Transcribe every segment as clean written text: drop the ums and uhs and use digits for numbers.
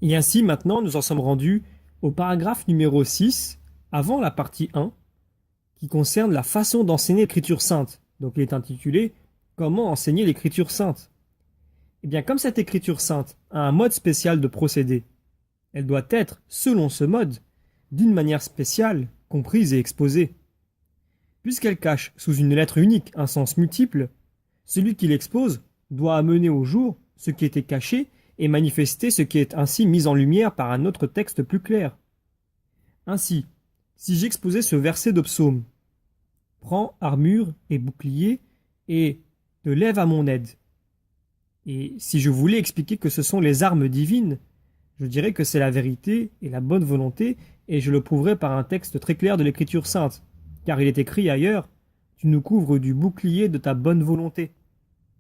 Et ainsi, maintenant, nous en sommes rendus au paragraphe numéro 6, avant la partie 1, qui concerne la façon d'enseigner l'écriture sainte. Donc il est intitulé Comment enseigner l'écriture sainte. Eh bien, comme cette écriture sainte a un mode spécial de procédé, elle doit être, selon ce mode, d'une manière spéciale, comprise et exposée. Puisqu'elle cache sous une lettre unique un sens multiple, celui qui l'expose doit amener au jour ce qui était caché et manifester ce qui est ainsi mis en lumière par un autre texte plus clair. Ainsi, si j'exposais ce verset de psaume, prends armure et bouclier et te lève à mon aide. Et si je voulais expliquer que ce sont les armes divines, je dirais que c'est la vérité et la bonne volonté, et je le prouverai par un texte très clair de l'Écriture sainte, car il est écrit ailleurs, tu nous couvres du bouclier de ta bonne volonté,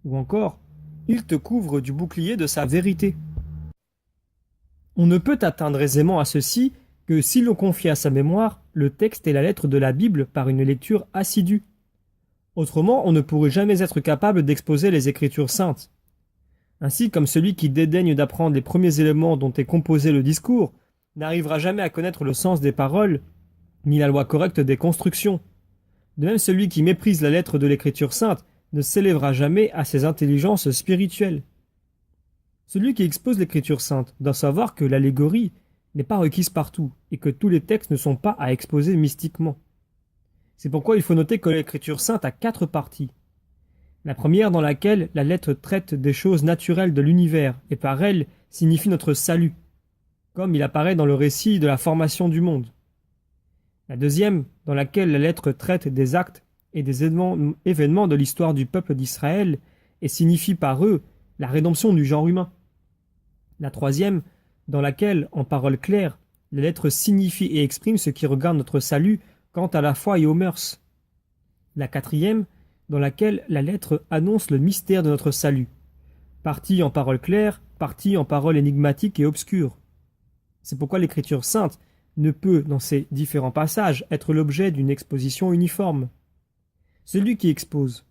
ou encore, il te couvre du bouclier de sa vérité. On ne peut atteindre aisément à ceci que si l'on confie à sa mémoire le texte et la lettre de la Bible par une lecture assidue. Autrement, on ne pourrait jamais être capable d'exposer les Écritures saintes. Ainsi, comme celui qui dédaigne d'apprendre les premiers éléments dont est composé le discours n'arrivera jamais à connaître le sens des paroles, ni la loi correcte des constructions. De même, celui qui méprise la lettre de l'Écriture sainte ne s'élèvera jamais à ses intelligences spirituelles. Celui qui expose l'Écriture sainte doit savoir que l'allégorie n'est pas requise partout et que tous les textes ne sont pas à exposer mystiquement. C'est pourquoi il faut noter que l'Écriture sainte a 4 parties. La première dans laquelle la lettre traite des choses naturelles de l'univers et par elle signifie notre salut, comme il apparaît dans le récit de la formation du monde. La deuxième dans laquelle la lettre traite des actes et des événements de l'histoire du peuple d'Israël et signifie par eux la rédemption du genre humain. La troisième dans laquelle, en paroles claires, la lettre signifie et exprime ce qui regarde notre salut quant à la foi et aux mœurs. La quatrième dans laquelle la lettre annonce le mystère de notre salut, partie en paroles claires, partie en paroles énigmatiques et obscures. C'est pourquoi l'écriture sainte ne peut, dans ces différents passages, être l'objet d'une exposition uniforme. Celui qui expose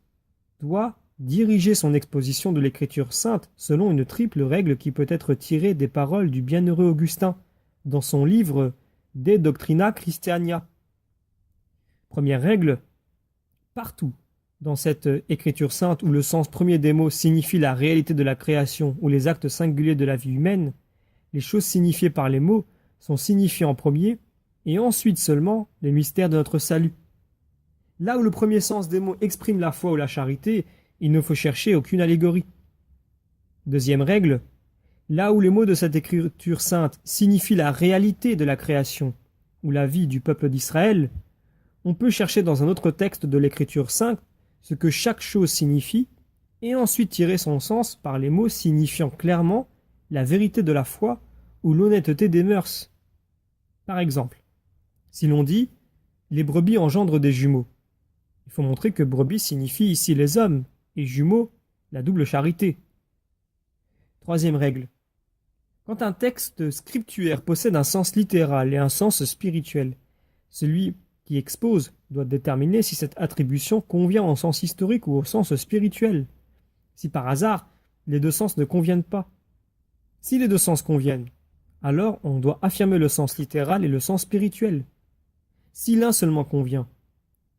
doit diriger son exposition de l'écriture sainte selon une triple règle qui peut être tirée des paroles du bienheureux Augustin dans son livre De Doctrina Christiania. Première règle, partout dans cette écriture sainte où le sens premier des mots signifie la réalité de la création ou les actes singuliers de la vie humaine, les choses signifiées par les mots sont signifiées en premier et ensuite seulement les mystères de notre salut. Là où le premier sens des mots exprime la foi ou la charité, il ne faut chercher aucune allégorie. Deuxième règle, là où les mots de cette écriture sainte signifient la réalité de la création ou la vie du peuple d'Israël, on peut chercher dans un autre texte de l'écriture sainte ce que chaque chose signifie et ensuite tirer son sens par les mots signifiant clairement la vérité de la foi ou l'honnêteté des mœurs. Par exemple, si l'on dit « les brebis engendrent des jumeaux », il faut montrer que brebis signifie ici les hommes et jumeaux la double charité. Troisième règle. Quand un texte scriptuaire possède un sens littéral et un sens spirituel, celui qui expose doit déterminer si cette attribution convient au sens historique ou au sens spirituel. Si par hasard, les deux sens ne conviennent pas. Si les deux sens conviennent, alors on doit affirmer le sens littéral et le sens spirituel. Si l'un seulement convient,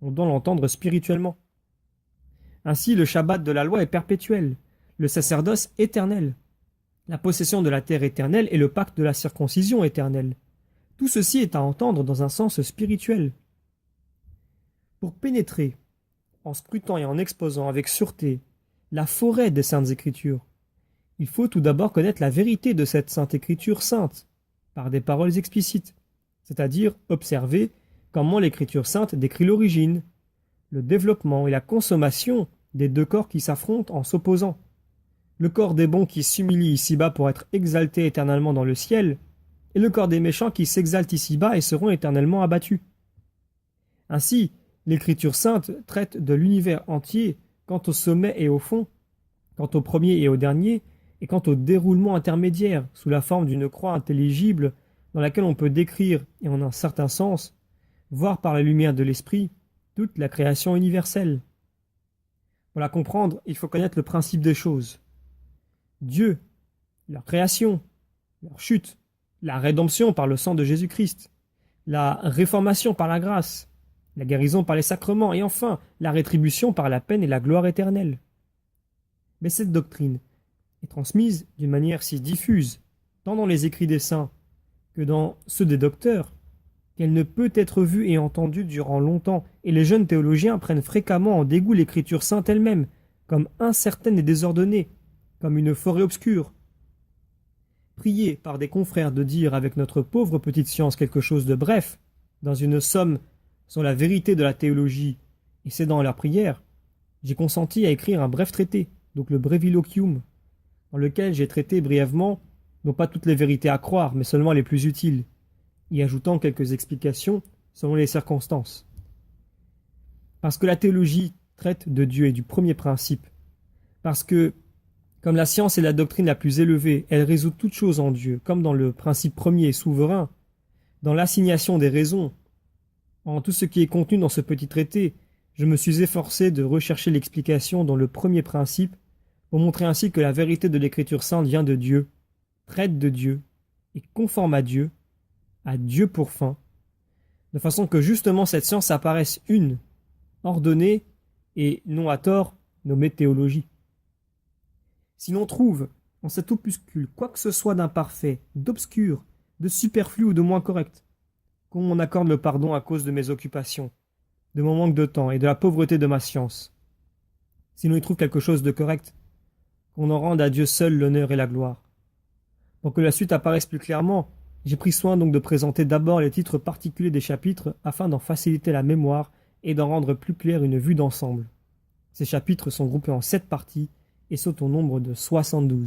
on doit l'entendre spirituellement. Ainsi, le Shabbat de la loi est perpétuel, le sacerdoce éternel, la possession de la terre éternelle et le pacte de la circoncision éternelle. Tout ceci est à entendre dans un sens spirituel. Pour pénétrer, en scrutant et en exposant avec sûreté la forêt des saintes écritures, il faut tout d'abord connaître la vérité de cette sainte écriture sainte, par des paroles explicites, c'est-à-dire observer comment l'écriture sainte décrit l'origine, le développement et la consommation des deux corps qui s'affrontent en s'opposant. Le corps des bons qui s'humilie ici-bas pour être exalté éternellement dans le ciel, et le corps des méchants qui s'exaltent ici-bas et seront éternellement abattus. Ainsi, l'écriture sainte traite de l'univers entier quant au sommet et au fond, quant au premier et au dernier, et quant au déroulement intermédiaire, sous la forme d'une croix intelligible dans laquelle on peut décrire, et en un certain sens, voir par la lumière de l'esprit, toute la création universelle. Pour la comprendre, il faut connaître le principe des choses. Dieu, leur création, leur chute, la rédemption par le sang de Jésus-Christ, la réformation par la grâce, la guérison par les sacrements et enfin la rétribution par la peine et la gloire éternelle. Mais cette doctrine est transmise d'une manière si diffuse, tant dans les écrits des saints que dans ceux des docteurs, qu'elle ne peut être vue et entendue durant longtemps, et les jeunes théologiens prennent fréquemment en dégoût l'écriture sainte elle-même, comme incertaine et désordonnée, comme une forêt obscure. Prier par des confrères de dire avec notre pauvre petite science quelque chose de bref, dans une somme sur la vérité de la théologie, et cédant à leur prière, j'ai consenti à écrire un bref traité, donc le Breviloquium, dans lequel j'ai traité brièvement, non pas toutes les vérités à croire, mais seulement les plus utiles, y ajoutant quelques explications selon les circonstances. Parce que la théologie traite de Dieu et du premier principe, parce que, comme la science est la doctrine la plus élevée, elle résout toutes choses en Dieu, comme dans le principe premier et souverain, dans l'assignation des raisons, en tout ce qui est contenu dans ce petit traité, je me suis efforcé de rechercher l'explication dans le premier principe, pour montrer ainsi que la vérité de l'Écriture sainte vient de Dieu, traite de Dieu, et conforme à Dieu pour fin, de façon que justement cette science apparaisse une, ordonnée, et non à tort nommée théologie. Si l'on trouve en cet opuscule quoi que ce soit d'imparfait, d'obscur, de superflu ou de moins correct, qu'on m'en accorde le pardon à cause de mes occupations, de mon manque de temps et de la pauvreté de ma science. Si l'on y trouve quelque chose de correct, qu'on en rende à Dieu seul l'honneur et la gloire. Pour que la suite apparaisse plus clairement, j'ai pris soin donc de présenter d'abord les titres particuliers des chapitres afin d'en faciliter la mémoire et d'en rendre plus claire une vue d'ensemble. Ces chapitres sont groupés en 7 parties et sont au nombre de 72.